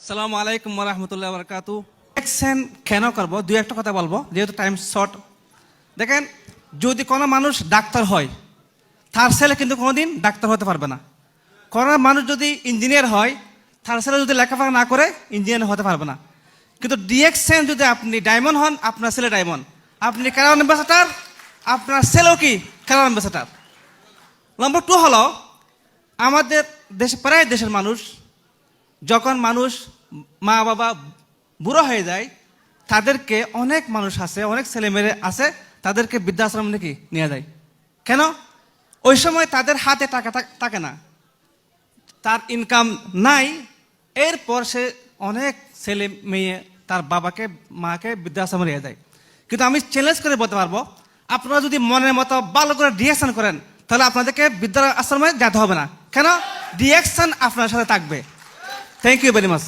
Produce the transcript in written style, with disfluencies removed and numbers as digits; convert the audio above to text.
সালামু আলাইকুম ওয়া রাহমাতুল্লাহি ওয়া বারাকাতুহু। অ্যাকশন কেন করব, দুই একটা কথা বলবো যেহেতু টাইম শর্ট। দেখেন, যদি কোনো মানুষ ডাক্তার হয়, তার ছেলে কিন্তু কোনোদিন ডাক্তার হতে পারবে না। কোনো মানুষ যদি ইঞ্জিনিয়ার হয়, তার ছেলে যদি লেখাপড়া না করে ইঞ্জিনিয়ার হতে পারবে না। কিন্তু ডিএক্সএন যদি আপনি ডায়মন্ড হন, আপনার ছেলে ডায়মন্ড। আপনি ক্যারান অ্যাম্বাসেডর, আপনার ছেলেও কি ক্যারান অ্যাম্বাসেডর। নম্বর 2 হলো, আমাদের দেশে প্রায় দেশের মানুষ যখন মানুষ মা বাবা বুড়ো হয়ে যায়, তাদেরকে অনেক মানুষ আছে, অনেক ছেলেমেয়ে আছে, তাদেরকে বৃদ্ধাশ্রম নাকি নিয়ে যায়। কেন? ওই সময় তাদের হাতে টাকা থাকে না, তার ইনকাম নাই। এরপর সে অনেক ছেলে মেয়ে তার বাবাকে মাকে বৃদ্ধাশ্রমে নিয়ে যায়। কিন্তু আমি চ্যালেঞ্জ করে বলতে পারবো, আপনারা যদি মনের মতো ভালো করে ডিএকশন করেন, তাহলে আপনাদেরকে বৃদ্ধাশ্রমে যেতে হবে না। কেন? ডিএকশন আপনার সাথে থাকবে। Thank you very much.